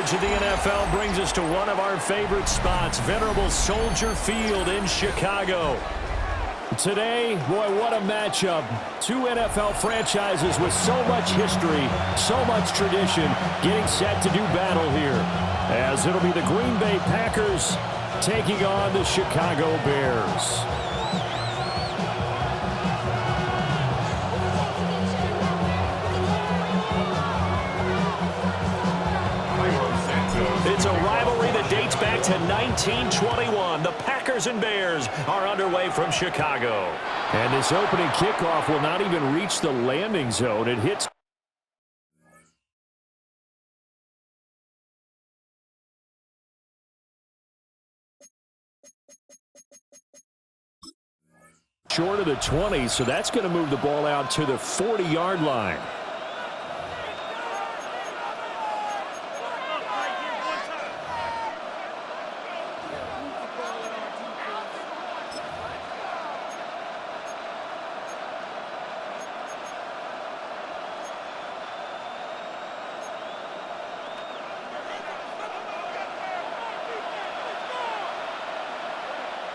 coverage of the NFL brings us to one of our favorite spots, venerable Soldier Field in Chicago. Today, boy, what a matchup. Two NFL franchises with so much history, so much tradition, getting set to do battle here. As it'll be the Green Bay Packers taking on the Chicago Bears. It's a rivalry that dates back to 1921. The Packers and Bears are underway from Chicago. And this opening kickoff will not even reach the landing zone. It hits short of the 20, so that's going to move the ball out to the 40-yard line.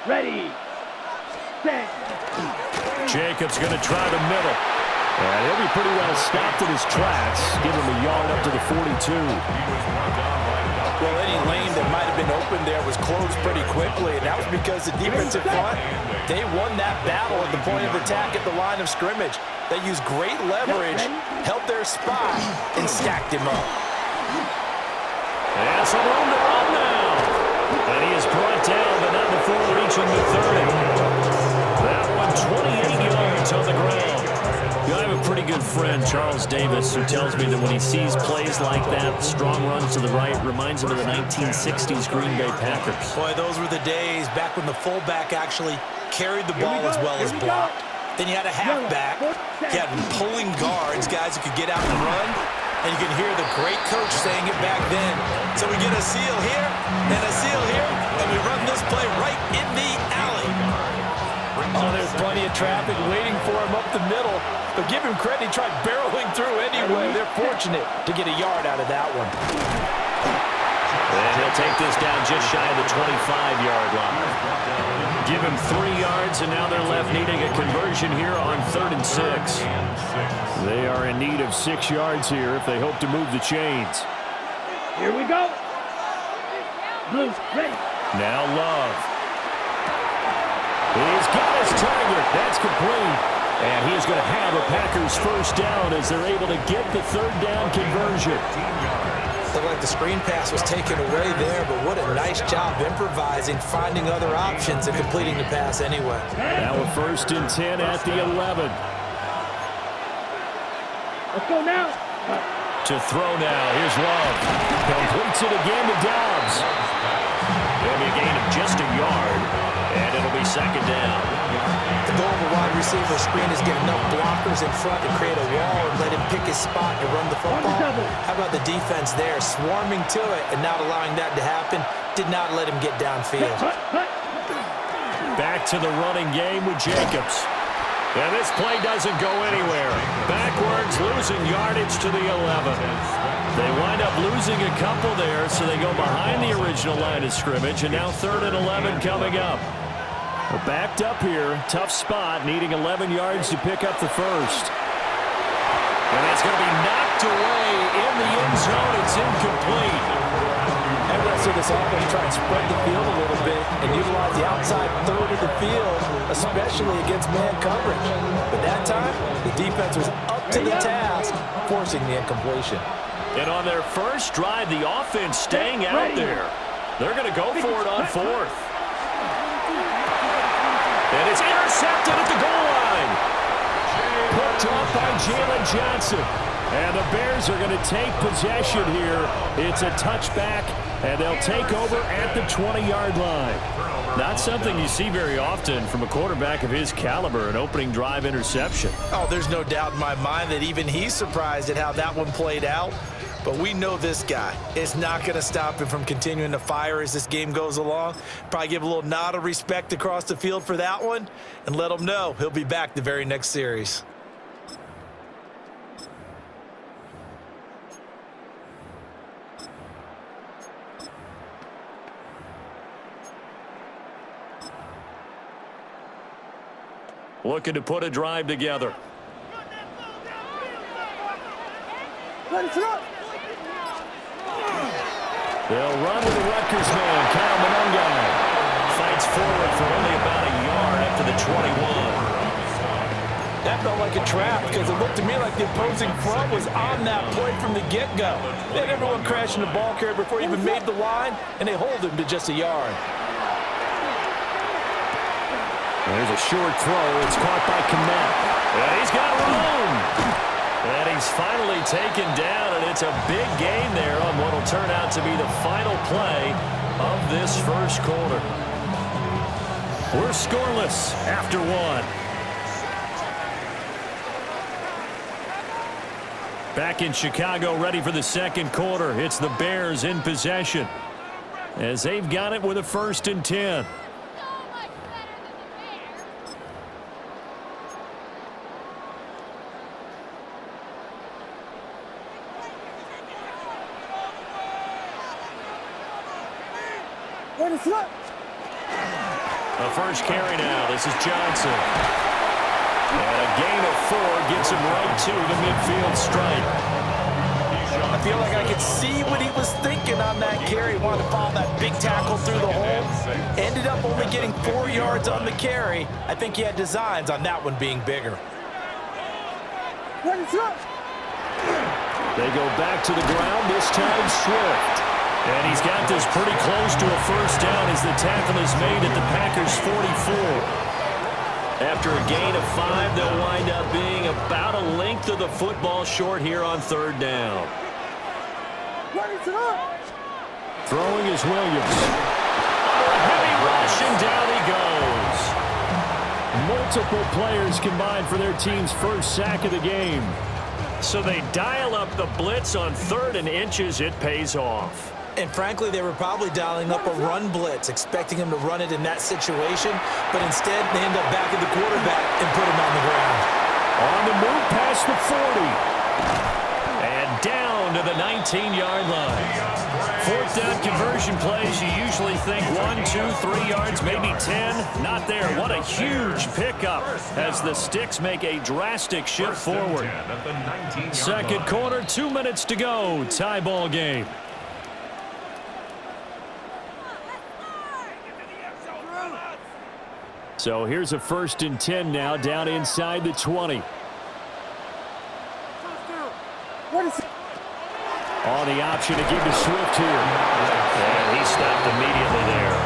Ready, set. Jacobs going to try the middle. And he'll be pretty well stopped in his tracks. Give him a yard up to the 42. Well, any lane that might have been open there was closed pretty quickly, and that was because the defensive front, they won that battle at the point of attack at the line of scrimmage. They used great leverage, held their spot, and stacked him up. And some room to run now. And he is brought down, but not before reaching the 30. That one, 28 yards on the ground. I have a pretty good friend, Charles Davis, who tells me that when he sees plays like that, strong runs to the right, reminds him of the 1960s Green Bay Packers. Boy, those were the days back when the fullback actually carried the ball as well as blocked. Then you had a halfback. You had pulling guards, guys who could get out and run. And you can hear the great coach saying it back then. So we get a seal here and a seal here, and we run this play right in the alley. Oh, there's plenty of traffic waiting for him up the middle. But give him credit, he tried barreling through anyway. They're fortunate to get a yard out of that one. And he'll take this down just shy of the 25-yard line. Give him 3 yards, and now they're left needing a conversion here on 3rd and 6. They are in need of 6 yards here if they hope to move the chains. Here we go. Blue, ready. Now Love. He's got his target. That's complete. And he is going to have a Packers first down as they're able to get the 3rd down conversion. Looked like the screen pass was taken away there, but what a nice job improvising, finding other options, and completing the pass anyway. Now a 1st and 10 at the 11. Let's go now. To throw now. Here's Love. Completes it again to Dobbs. Maybe a gain of just a yard, and it'll be 2nd down. The goal of a wide receiver screen is get enough blockers in front to create a wall and let him pick his spot and run the football. How about the defense there, swarming to it and not allowing that to happen? Did not let him get downfield. Back to the running game with Jacobs. And this play doesn't go anywhere. Backwards, losing yardage to the 11. They wind up losing a couple there, so they go behind the original line of scrimmage, and now 3rd and 11 coming up. We're backed up here, tough spot, needing 11 yards to pick up the 1st. And it's going to be knocked away in the end zone. It's incomplete. Every rest of this offense try and spread the field a little bit and utilize the outside 3rd of the field, especially against man coverage. But that time, the defense was up to the task, forcing the incompletion. And on their first drive, the offense staying out there. They're going to go for it on 4th. And it's intercepted at the goal line. Picked off by Jalen Johnson. And the Bears are going to take possession here. It's a touchback, and they'll take over at the 20-yard line. Not something you see very often from a quarterback of his caliber, an opening drive interception. Oh, there's no doubt in my mind that even he's surprised at how that one played out. But we know this guy is not going to stop him from continuing to fire as this game goes along. Probably give a little nod of respect across the field for that one and let him know he'll be back the very next series. looking to put a drive together. They'll run with the Rutgers man, Kyle Monungai. Fights forward for only about a yard after the 21. That felt like a trap because it looked to me like the opposing front was on that play from the get-go. They had everyone crashing the ball carrier before he even made the line, and they hold him to just a yard. There's a short throw. It's caught by Kmet. And he's got room. And he's finally taken down, and it's a big gain there on what will turn out to be the final play of this first quarter. We're scoreless after one. Back in Chicago, ready for the second quarter. It's the Bears in possession as they've got it with a 1st and 10. The first carry now. This is Johnson. And a gain of 4 gets him right to the midfield stripe. I feel like I could see what he was thinking on that carry. Wanted to follow that big tackle through the hole. Ended up only getting 4 yards on the carry. I think he had designs on that one being bigger. They go back to the ground, this time Swift. And he's got this pretty close to a first down as the tackle is made at the Packers' 44. After a gain of 5, they'll wind up being about a length of the football short here on 3rd down. Throwing is Williams. Heavy rush, and down he goes. Multiple players combined for their team's first sack of the game. So they dial up the blitz on 3rd and inches. It pays off. And frankly, they were probably dialing up a run blitz, expecting him to run it in that situation. But instead, they end up back at the quarterback and put him on the ground. On the move past the 40. And down to the 19-yard line. 4th down conversion plays, you usually think 1, 2, 3 yards, maybe 10. Not there. What a huge pickup as the Sticks make a drastic shift forward. Second quarter, 2 minutes to go. Tie ball game. So here's a 1st and 10 now, down inside the 20. On the option to give to Swift here. And he stopped immediately there.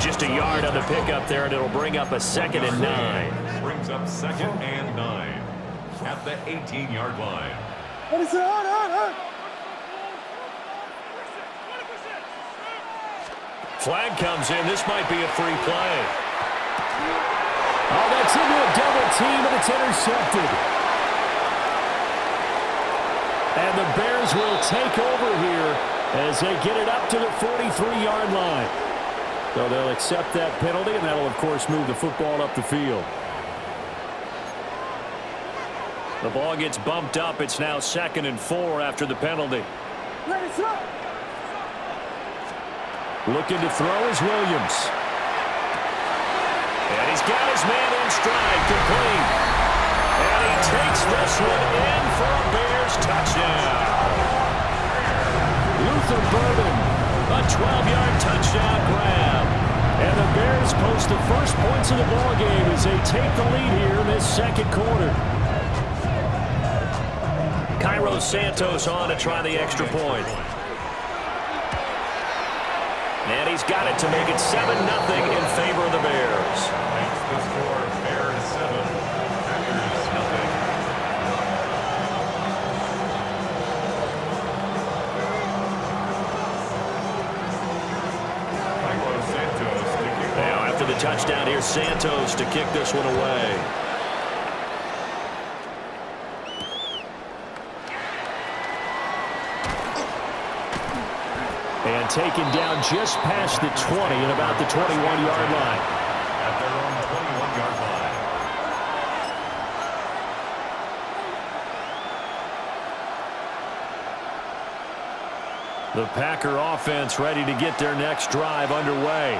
Just a yard on the pickup there, and it'll bring up a 2nd and 9. Brings up 2nd and 9 at the 18-yard line. Flag comes in. This might be a free play. Oh, that's into a double team, and it's intercepted. And the Bears will take over here as they get it up to the 43-yard line. So they'll accept that penalty, and that'll, of course, move the football up the field. The ball gets bumped up. It's now 2nd and 4 after the penalty. Looking to throw is Williams. And he's got his man in stride, complete. And he takes this one in for a Bears touchdown. Luther Burden, a 12-yard touchdown grab. And the Bears post the first points of the ballgame as they take the lead here in this second quarter. Cairo Santos on to try the extra point. And he's got it to make it 7-0 in favor of the Bears. Makes the score Bears 7, Packers nothing. Cairo Santos to kick off. Now after the touchdown, here's Santos to kick this one away. And taken down just past the 20 and about the 21-yard line. At their own 21-yard line. The Packer offense ready to get their next drive underway.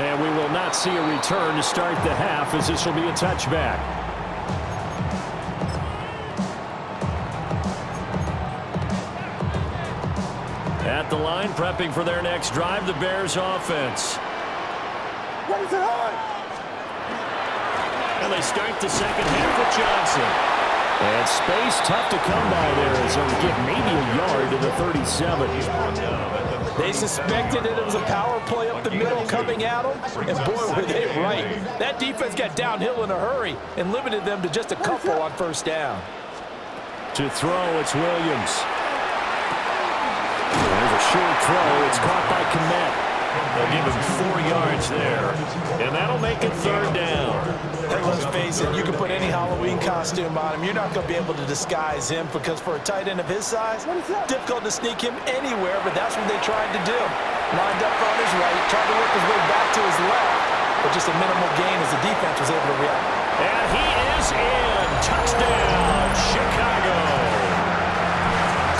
And we will not see a return to start the half, as this will be a touchback. At the line, prepping for their next drive, the Bears offense. What is it on? And they start the second half with Johnson. And space tough to come by there as they'll get maybe a yard to the 37. They suspected that it was a power play up the middle coming at them, and boy, were they right. That defense got downhill in a hurry and limited them to just a couple on first down. To throw, it's Williams. There's a short throw. It's caught by Kmet. They'll give him 4 yards there, and that'll make it third down. And let's face it, you can put any Halloween costume on him. You're not going to be able to disguise him, because for a tight end of his size, difficult to sneak him anywhere, but that's what they tried to do. Lined up on his right, tried to work his way back to his left, but just a minimal gain as the defense was able to react. And he is in. Touchdown, Chicago.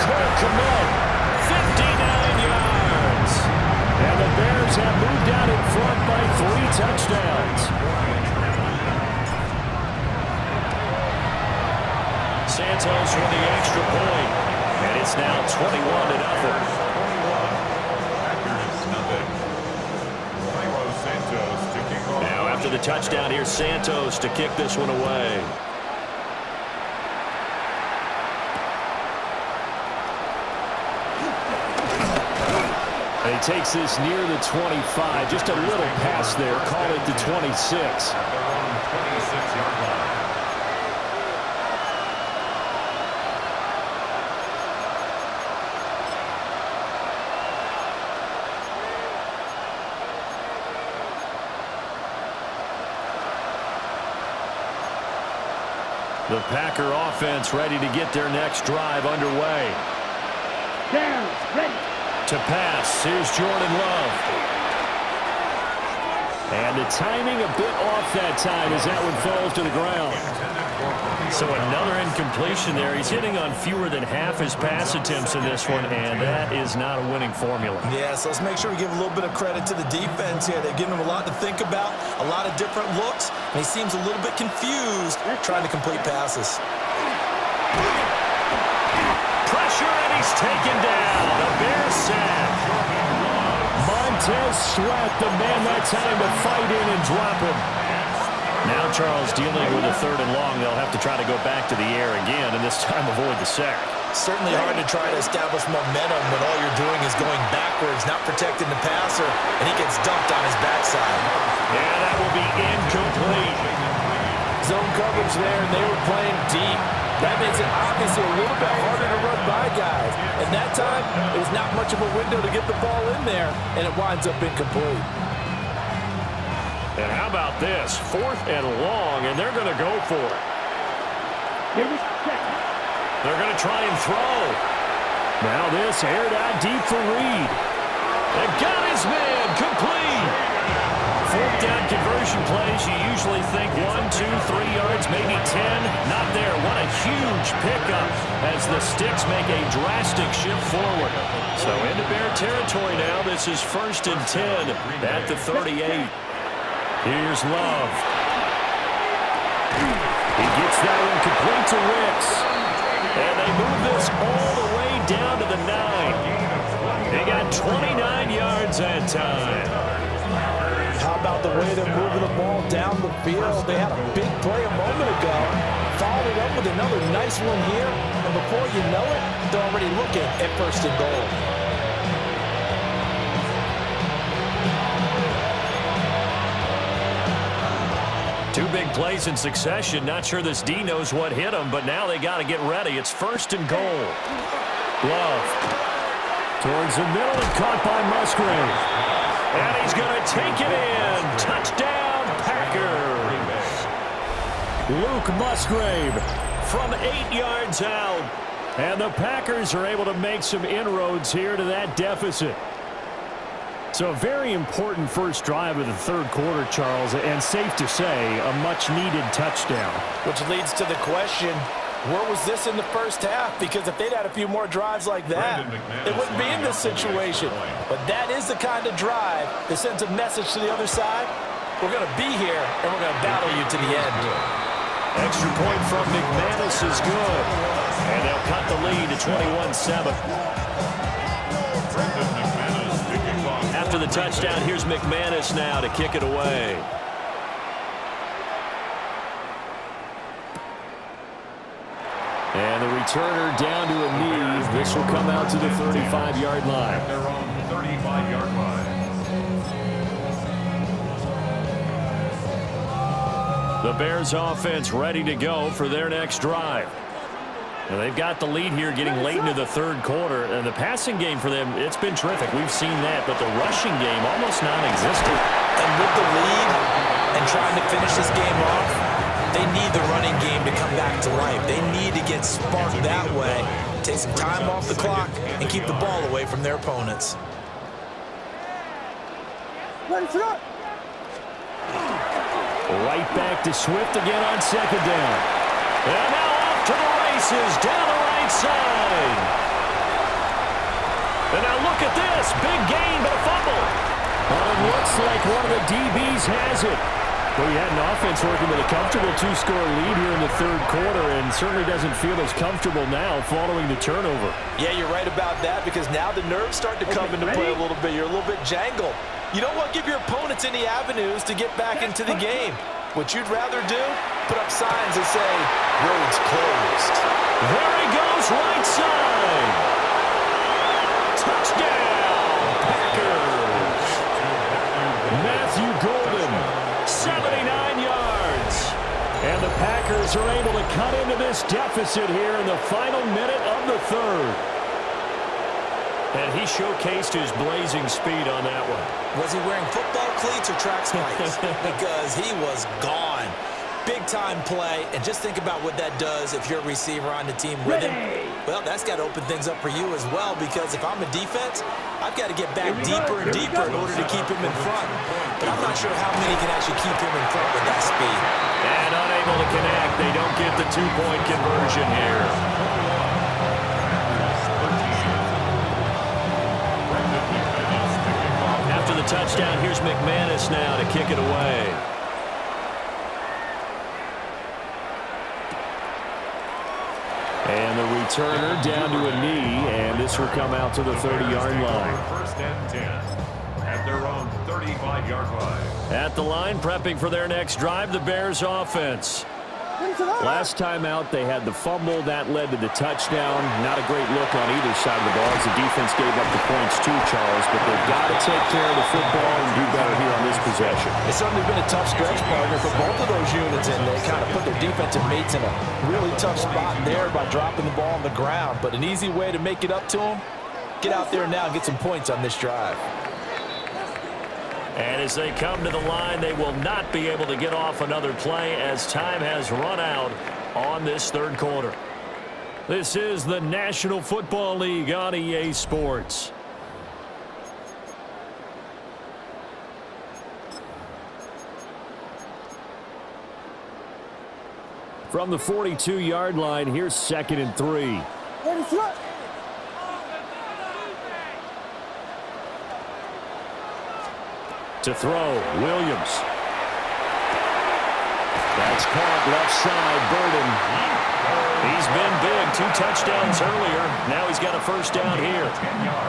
Cole Kmet, 59 yards. And the Bears have moved out in front by 3 touchdowns. Santos with the extra point, and it's now 21-0. Now after the touchdown, here's Santos to kick this one away. And he takes this near the 25. Just a little pass there. Call it the 26. The Packer offense ready to get their next drive underway. Down, ready. To pass, here's Jordan Love. And the timing a bit off that time as that one falls to the ground. So another incompletion there. He's hitting on fewer than half his pass attempts in this one, and that is not a winning formula. Yeah, so let's make sure we give a little bit of credit to the defense here. They've given him a lot to think about, a lot of different looks, and he seems a little bit confused trying to complete passes. Pressure, and he's taken down. The Bears sack. Montez Sweat, the man that time to fight in and drop him. Now Charles dealing with a 3rd and long. They'll have to try to go back to the air again, and this time avoid the sack. Certainly hard to try to establish momentum when all you're doing is going backwards, not protecting the passer, and he gets dumped on his backside. Yeah, that will be incomplete. Zone coverage there, and they were playing deep. That makes it obviously a little bit harder to run by guys. At that time, it was not much of a window to get the ball in there, and it winds up incomplete. And how about this? 4th and long, and they're going to go for it. Here we go. They're going to try and throw. Now this aired out deep for Reed. And got his man complete. 4th down conversion plays, you usually think 1, 2, 3 yards, maybe 10. Not there. What a huge pickup as the Sticks make a drastic shift forward. So into Bear territory now. This is 1st and 10 at the 38. Here's Love. He gets that one complete to Ricks. And they move this all the way down to the 9. They got 29 yards that time. How about the way they're moving the ball down the field? They had a big play a moment ago. Followed it up with another nice one here. And before you know it, they're already looking at 1st and goal. Two big plays in succession. Not sure this D knows what hit him, but now they got to get ready. It's 1st and goal. Love towards the middle and caught by Musgrave. And he's going to take it in. Touchdown, Packers. Luke Musgrave from 8 yards out. And the Packers are able to make some inroads here to that deficit. So a very important first drive of the 3rd quarter, Charles, and safe to say, a much-needed touchdown. Which leads to the question, Where was this in the first half? Because if they'd had a few more drives like that, they wouldn't be in this situation. But that is the kind of drive that sends a message to the other side. We're going to be here, and we're going to battle you to the end. Extra point from McManus is good. And they'll cut the lead to 21-7. After the touchdown, here's McManus now to kick it away. And the returner down to a knee. This will come out to the 35-yard line. At their own 35-yard line. The Bears offense ready to go for their next drive. And they've got the lead here getting late into the third quarter. And the passing game for them, it's been terrific. We've seen that. But the rushing game almost non-existent. And with the lead and trying to finish this game off, they need the running game to come back to life. They need to get sparked that way, take some time off the clock, and keep the ball away from their opponents. Right back to Swift again on second down. And now off to the races down the right side. And now look at this. Big gain, but a fumble. Well, it looks like one of the DBs has it. Well, you had an offense working with a comfortable two-score lead here in the third quarter and certainly doesn't feel as comfortable now following the turnover. Yeah, you're right about that because now the nerves start to come into play a little bit. You're a little bit jangled. You don't want to give your opponents any avenues to get back into the game. What you'd rather do, put up signs that say, roads closed. There he goes, right side. Touchdown, Packers. Matthew Golden, 79 yards. And the Packers are able to cut into this deficit here in the final minute of the third. And he showcased his blazing speed on that one. Was he wearing football cleats or track spikes? Because he was gone. Big-time play, and just think about what that does if you're a receiver on the team with him. Well, that's got to open things up for you as well, because if I'm a defense, I've got to get back deeper and deeper in order to keep him in front. But I'm not sure how many can actually keep him in front with that speed. And unable to connect. They don't get the two-point conversion here. After the touchdown, here's McManus now to kick it away. And the returner down to a knee, and this will come out to the 30-yard line. First and 10 at their own 35-yard line. At the line, prepping for their next drive, the Bears offense. Last time out, they had the fumble. That led to the touchdown. Not a great look on either side of the ball as the defense gave up the points too, Charles. But they've got to take care of the football and do better here on this possession. It's certainly been a tough stretch, partner, for both of those units, and they kind of put their defensive mates in a really tough spot there by dropping the ball on the ground. But an easy way to make it up to them, get out there now and get some points on this drive. And as they come to the line, they will not be able to get off another play as time has run out on this third quarter. This is the National Football League on EA Sports. From the 42-yard line, here's 2nd and 3. To throw, Williams. That's caught left side, Burden. He's been big, 2 touchdowns earlier. Now he's got a first down here.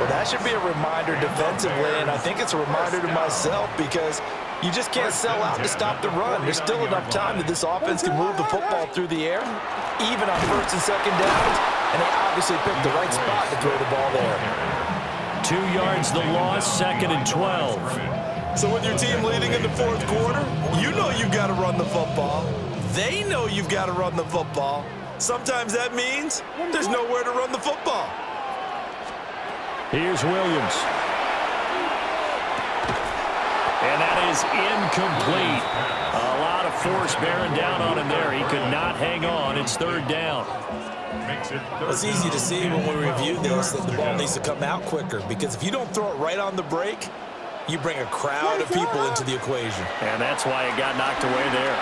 Well, that should be a reminder defensively, and I think it's a reminder to myself because you just can't sell out to stop the run. There's still enough time that this offense can move the football through the air, even on first and second downs, and they obviously picked the right spot to throw the ball there. 2 yards the loss, 2nd and 12. So with your team leading in the fourth quarter, you know you've got to run the football. They know you've got to run the football. Sometimes that means there's nowhere to run the football. Here's Williams. And that is incomplete. A lot of force bearing down on him there. He could not hang on. It's 3rd down. It's easy to see when we review this that the ball needs to come out quicker, because if you don't throw it right on the break, you bring a crowd of people into the equation. And that's why it got knocked away there.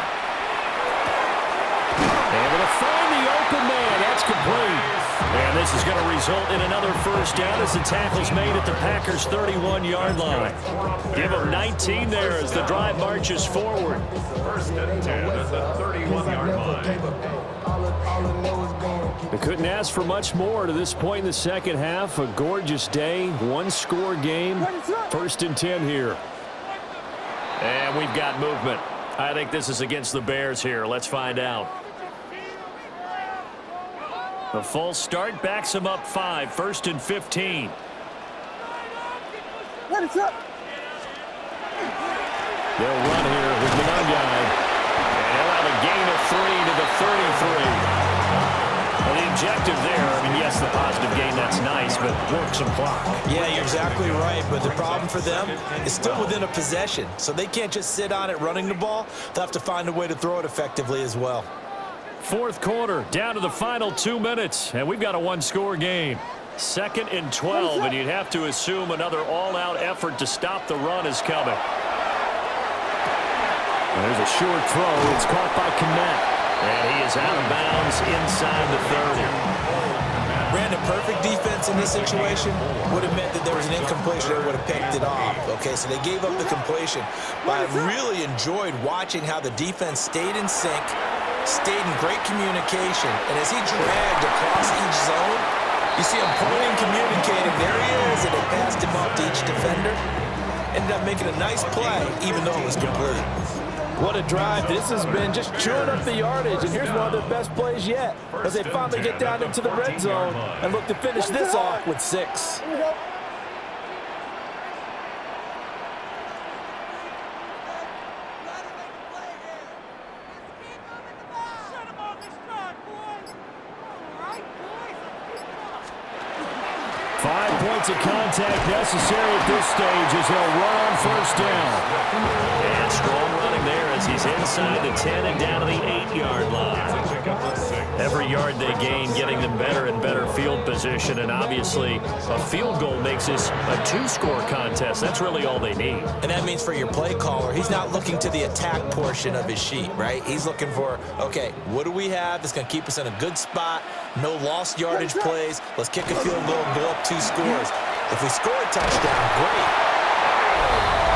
Able to find the open man. That's complete. And this is going to result in another first down as the tackle's made at the Packers' 31-yard line. Give them 19 there as the drive marches forward. First and 10 at the 31-yard line. They couldn't ask for much more to this point in the second half. A gorgeous day, one-score game. First and 10 here. And we've got movement. I think this is against the Bears here. Let's find out. The false start backs him up 5. First and 15. What is up? They'll run here with the young guy. And he'll have a gain of 3 to the 33. Well, the objective there, I mean, yes, the positive gain, that's nice, but work some clock. Yeah, you're exactly right, but the problem for them is still within a possession, so they can't just sit on it running the ball. They'll have to find a way to throw it effectively as well. Fourth quarter, down to the final 2 minutes, and we've got a one-score game. Second and 12, and you'd have to assume another all-out effort to stop the run is coming. There's a short throw. It's caught by Kmet. And he is out of bounds inside the 30. Brandon, perfect defense in this situation would have meant that there was an incompletion. They would have picked it off. Okay, so they gave up the completion. But I really enjoyed watching how the defense stayed in sync, stayed in great communication. And as he dragged across each zone, you see him pointing, communicating. There he is, and they passed him off to each defender. Ended up making a nice play, even though it was complete. What a drive. This has been just chewing up the yardage, and here's one of their best plays yet as they finally get down into the red zone and look to finish this off with 6. Of contact necessary at this stage as he'll run on first down. And strong running there as he's inside the 10 and down to the 8-yard line. Every yard they gain getting them better and better field position, and obviously a field goal makes this a 2-score contest. That's really all they need. And that means for your play caller, he's not looking to the attack portion of his sheet, right? He's looking for, okay, what do we have that's going to keep us in a good spot? No lost yardage plays. Let's kick a field goal and go up 2 scores. If we score a touchdown, great.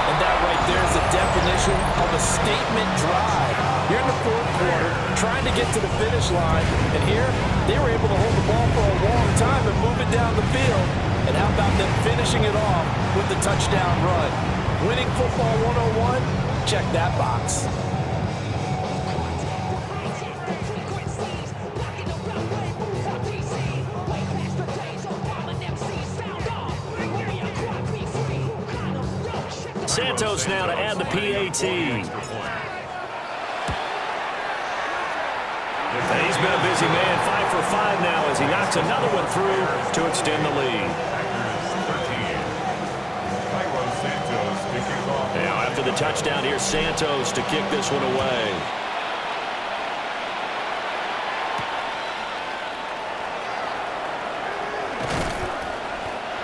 And that right there is the definition of a statement drive. You're in the fourth quarter, trying to get to the finish line, and here they were able to hold the ball for a long time and move it down the field. And how about them finishing it off with the touchdown run? Winning football 101? Check that box. Santos now to add the PAT. He's been a busy man, 5 for 5 now as he knocks another one through to extend the lead. Now after the touchdown, here's Santos to kick this one away.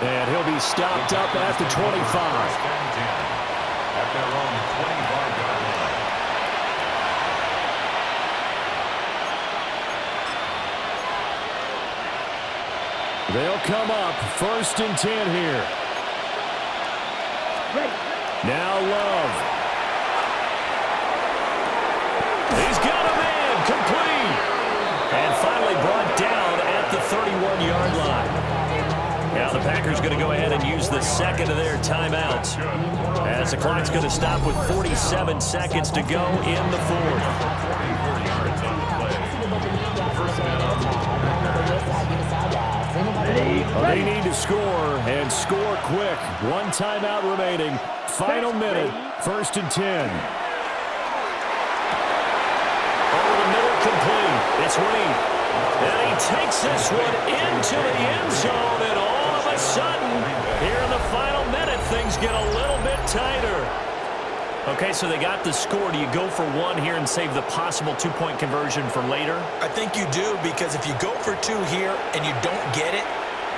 And he'll be stopped up at the 25. At their own 25-yard line. They'll come up first and 10 here. Now Love. He's got a man complete. And finally brought down at the 31-yard line. Now the Packers going to go ahead and use the second of their timeouts as the clock's going to stop with 47 seconds to go in the fourth. They need to score and score quick. One timeout remaining. Final minute. First and 10. Over the middle, complete. It's Reed. And he takes this one into the end zone, and all of a sudden, here in the final minute, things get a little bit tighter. Okay, so they got the score. Do you go for one here and save the possible two-point conversion for later? I think you do, because if you go for two here and you don't get it,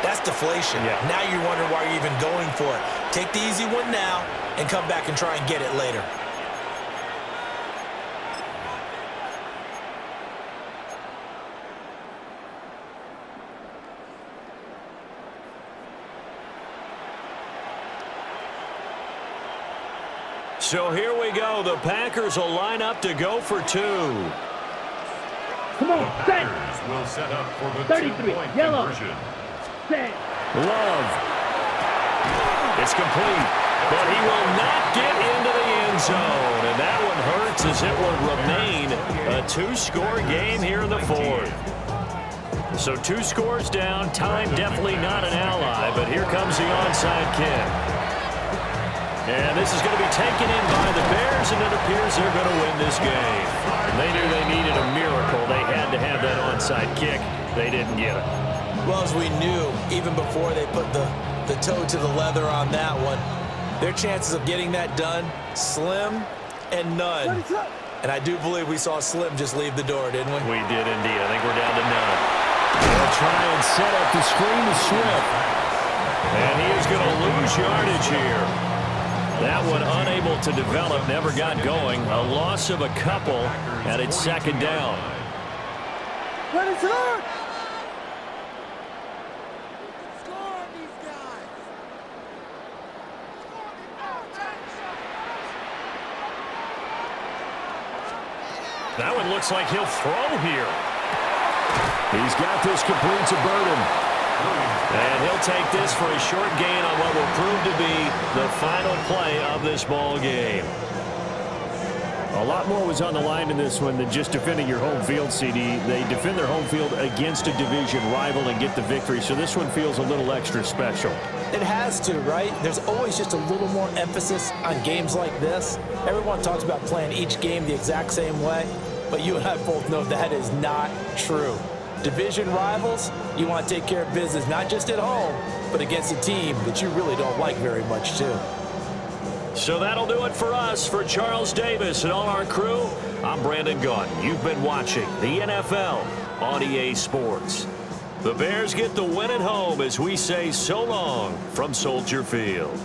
that's deflation. Yeah. Now you're wondering why you're even going for it. Take the easy one now and come back and try and get it later. So here we go. The Packers will line up to go for 2. Come on, set. Packers will set up for the 33, two-point yellow. conversion. Set. Love. It's complete, but he will not get into the end zone. And that one hurts as it will remain a 2-score game here in the 4th. So 2 scores down. Time definitely not an ally, but here comes the onside kick. And this is going to be taken in by the Bears, and it appears they're going to win this game. And they knew they needed a miracle. They had to have that onside kick. They didn't get it. Well, as we knew, even before they put the toe to the leather on that one, their chances of getting that done, slim and none. And I do believe we saw Slim just leave the door, didn't we? We did indeed. I think we're down to none. They'll try and set up the screen to Swift. And he is going to lose yardage here. That one unable to develop, never got going. A loss of a couple, and it's 2nd down. Let it start. That one looks like he'll throw here. He's got this complete to Burden. And he'll take this for a short gain on what will prove to be the final play of this ball game. A lot more was on the line in this one than just defending your home field, CD. They defend their home field against a division rival and get the victory, so this one feels a little extra special. It has to, right? There's always just a little more emphasis on games like this. Everyone talks about playing each game the exact same way, but you and I both know that is not true. Division rivals, you want to take care of business, not just at home, but against a team that you really don't like very much, too. So that'll do it for us. For Charles Davis and all our crew, I'm Brandon Gaudin. You've been watching the NFL on EA Sports. The Bears get the win at home as we say so long from Soldier Field.